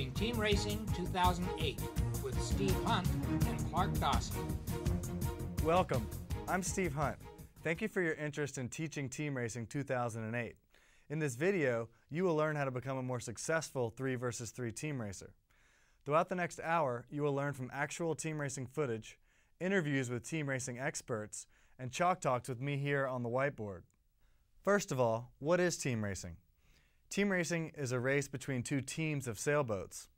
Teaching Team Racing 2008 with Steve Hunt and Clark Dawson. Welcome. I'm Steve Hunt. Thank you for your interest in Teaching Team Racing 2008. In this video, you will learn how to become a more successful 3 versus 3 team racer. Throughout the next hour, you will learn from actual team racing footage, interviews with team racing experts, and chalk talks with me here on the whiteboard. First of all, what is team racing? Team racing is a race between two teams of sailboats.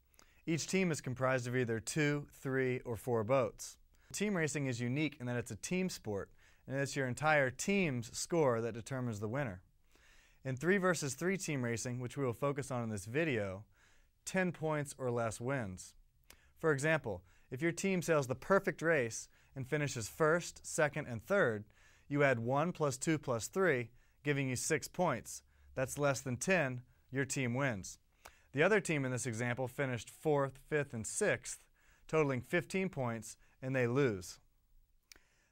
Each team is comprised of either 2, 3, or 4 boats. Team racing is unique in that it's a team sport, and it's your entire team's score that determines the winner. In 3 versus 3 team racing, which we will focus on in this video, 10 points or less wins. For example, if your team sails the perfect race and finishes first, second, and third, you add 1 plus 2 plus 3, giving you 6 points. That's less than 10, your team wins. The other team in this example finished 4th, 5th, and 6th, totaling 15 points, and they lose.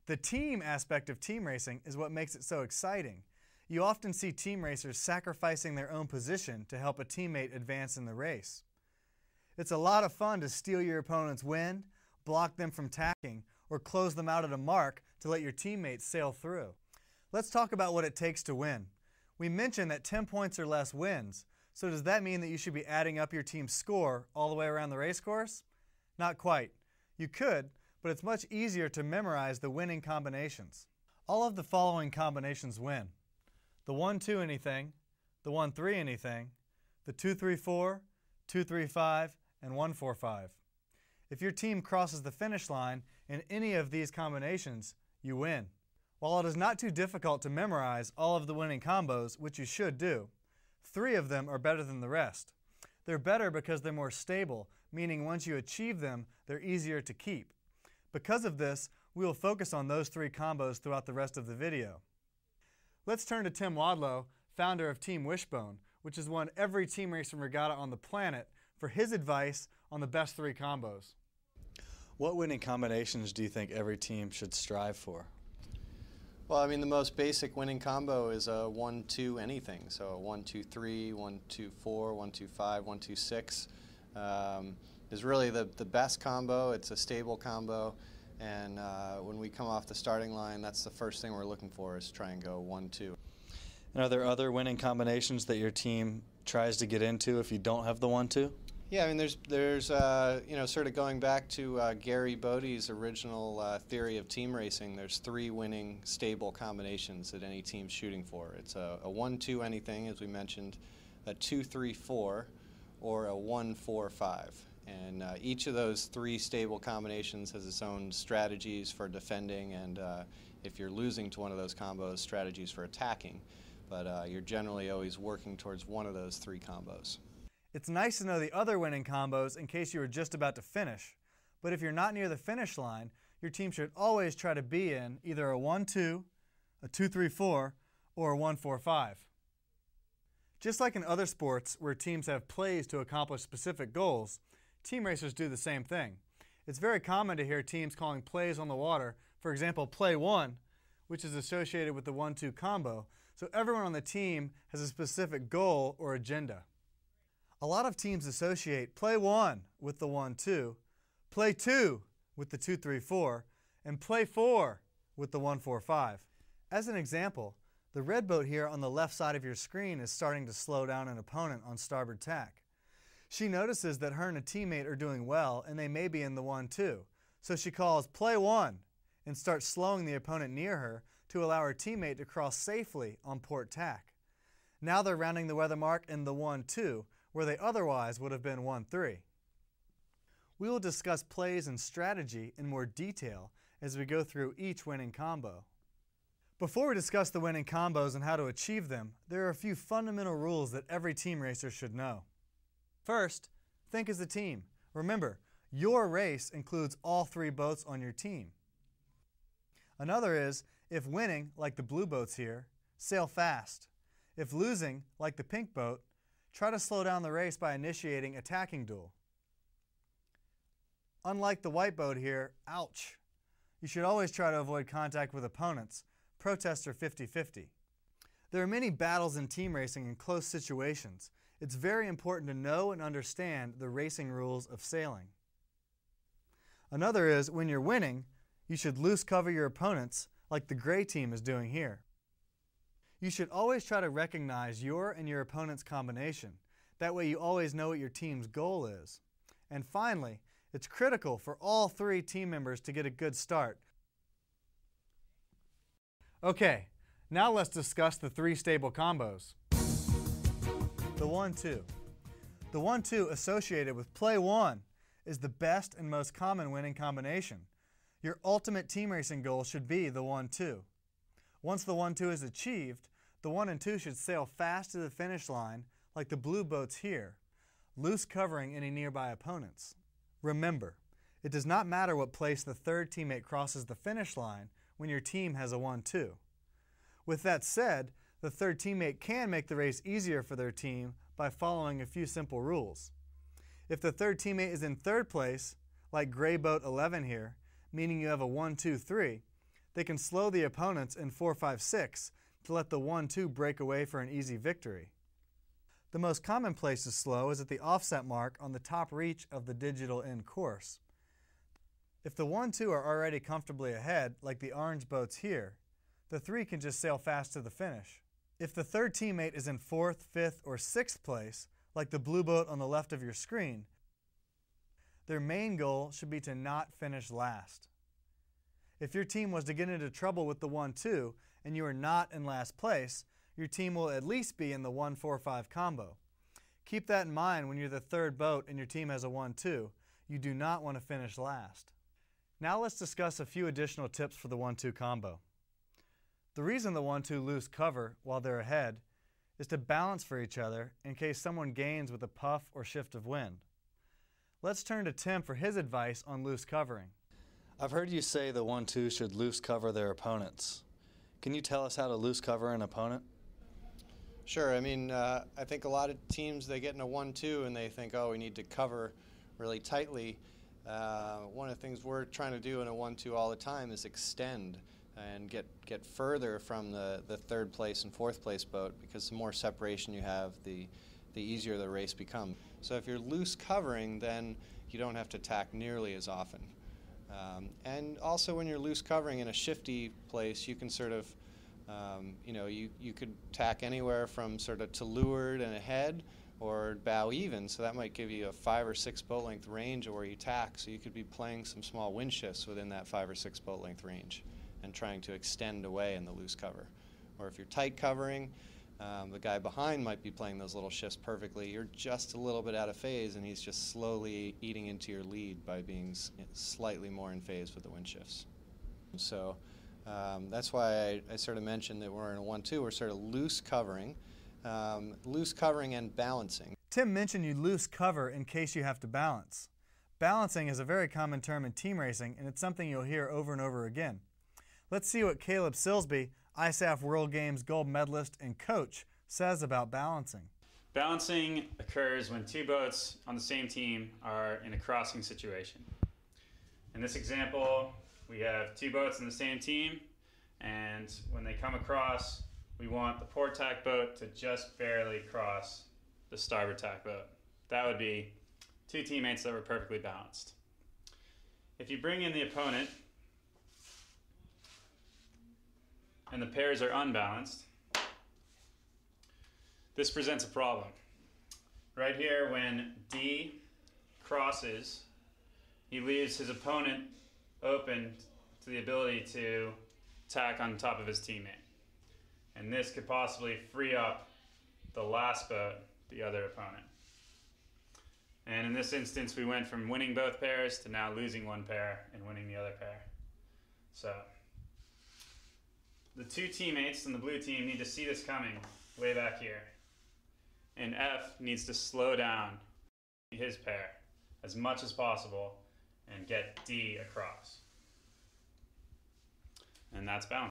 The team aspect of team racing is what makes it so exciting. You often see team racers sacrificing their own position to help a teammate advance in the race. It's a lot of fun to steal your opponent's wind, block them from tacking, or close them out at a mark to let your teammates sail through. Let's talk about what it takes to win. We mentioned that 10 points or less wins, so does that mean that you should be adding up your team's score all the way around the race course? Not quite. You could, but it's much easier to memorize the winning combinations. All of the following combinations win: the 1-2 anything, the 1-3 anything, the 2-3-4, 2-3-5, and 1-4-5. If your team crosses the finish line in any of these combinations, you win. While it is not too difficult to memorize all of the winning combos, which you should do, 3 of them are better than the rest. They're better because they're more stable, meaning once you achieve them, they're easier to keep. Because of this, we will focus on those 3 combos throughout the rest of the video. Let's turn to Tim Wadlow, founder of Team Wishbone, which has won every team racing regatta on the planet, for his advice on the best 3 combos. What winning combinations do you think every team should strive for? Well, I mean, the most basic winning combo is a 1-2 anything. So a 1-2-3, 1-2-4, 1-2-5, 1-2-6 is really the best combo. It's a stable combo, and when we come off the starting line, that's the first thing we're looking for, is try and go 1-2. And are there other winning combinations that your team tries to get into if you don't have the 1-2? Yeah, I mean, there's sort of going back to Gary Bodie's original theory of team racing. There's 3 winning stable combinations that any team's shooting for. It's a 1-2 anything, as we mentioned, a 2-3-4, or a 1-4-5. And each of those 3 stable combinations has its own strategies for defending, and if you're losing to one of those combos, strategies for attacking. But you're generally always working towards one of those 3 combos. It's nice to know the other winning combos in case you are just about to finish. But if you're not near the finish line, your team should always try to be in either a 1-2, a 2-3-4, or a 1-4-5. Just like in other sports where teams have plays to accomplish specific goals, team racers do the same thing. It's very common to hear teams calling plays on the water, for example, play 1, which is associated with the 1-2 combo, so everyone on the team has a specific goal or agenda. A lot of teams associate play 1 with the 1-2, play 2 with the 2-3-4, and play 4 with the 1-4-5. As an example, the red boat here on the left side of your screen is starting to slow down an opponent on starboard tack. She notices that her and a teammate are doing well and they may be in the 1-2, so she calls play 1 and starts slowing the opponent near her to allow her teammate to cross safely on port tack. Now they're rounding the weather mark in the 1-2, where they otherwise would have been 1-3. We will discuss plays and strategy in more detail as we go through each winning combo. Before we discuss the winning combos and how to achieve them, there are a few fundamental rules that every team racer should know. First, think as a team. Remember, your race includes all 3 boats on your team. Another is, if winning, like the blue boats here, sail fast. If losing, like the pink boat, try to slow down the race by initiating a tacking duel. Unlike the white boat here, ouch! You should always try to avoid contact with opponents. Protests are 50-50. There are many battles in team racing in close situations, It's very important to know and understand the racing rules of sailing. Another is, when you're winning, you should loose cover your opponents like the gray team is doing here. You should always try to recognize your and your opponent's combination. That way you always know what your team's goal is. And finally, it's critical for all three team members to get a good start. Okay, now let's discuss the three stable combos. The 1-2. The 1-2 associated with play 1 is the best and most common winning combination. Your ultimate team racing goal should be the 1-2. Once the 1-2 is achieved, the 1 and 2 should sail fast to the finish line like the blue boats here, loose covering any nearby opponents. Remember, it does not matter what place the third teammate crosses the finish line when your team has a 1-2. With that said, the third teammate can make the race easier for their team by following a few simple rules. If the third teammate is in third place, like gray boat 11 here, meaning you have a 1-2-3, they can slow the opponents in 4-5-6 to let the 1-2 break away for an easy victory. The most common place to slow is at the offset mark on the top reach of the digital end course. If the 1-2 are already comfortably ahead, like the orange boats here, the 3 can just sail fast to the finish. If the third teammate is in 4th, 5th, or 6th place, like the blue boat on the left of your screen, their main goal should be to not finish last. If your team was to get into trouble with the 1-2 and you are not in last place, your team will at least be in the 1-4-5 combo. Keep that in mind when you're the third boat and your team has a 1-2. You do not want to finish last. Now let's discuss a few additional tips for the 1-2 combo. The reason the 1-2 loose cover while they're ahead is to balance for each other in case someone gains with a puff or shift of wind. Let's turn to Tim for his advice on loose covering. I've heard you say the 1-2 should loose cover their opponents. Can you tell us how to loose cover an opponent? Sure. I think a lot of teams, they get in a 1-2 and they think, oh, we need to cover really tightly. One of the things we're trying to do in a 1-2 all the time is extend and get further from the third place and fourth place boat, because the more separation you have, the easier the race becomes. So if you're loose covering, then you don't have to tack nearly as often. And also when you're loose covering in a shifty place, you can sort of, you could tack anywhere from sort of to leeward and ahead or bow even, so that might give you a 5 or 6 boat length range of where you tack, so you could be playing some small wind shifts within that 5 or 6 boat length range and trying to extend away in the loose cover. Or if you're tight covering, the guy behind might be playing those little shifts perfectly. You're just a little bit out of phase and he's just slowly eating into your lead by being slightly more in phase with the wind shifts. So that's why I sort of mentioned that we're in a 1-2, we're sort of loose covering and balancing. Tim mentioned you loose cover in case you have to balance. Balancing is a very common term in team racing, and it's something you'll hear over and over again. Let's see what Caleb Silsby, ISAF World Games gold medalist and coach, says about balancing. Balancing occurs when two boats on the same team are in a crossing situation. In this example, we have two boats in the same team, and when they come across, we want the port tack boat to just barely cross the starboard tack boat. That would be two teammates that were perfectly balanced. If you bring in the opponent and the pairs are unbalanced, this presents a problem. Right here, when D crosses, he leaves his opponent open to the ability to tack on top of his teammate. And this could possibly free up the last boat, the other opponent. And in this instance, we went from winning both pairs to now losing one pair and winning the other pair. So the two teammates in the blue team need to see this coming way back here. And F needs to slow down his pair as much as possible and get D across. And that's balance.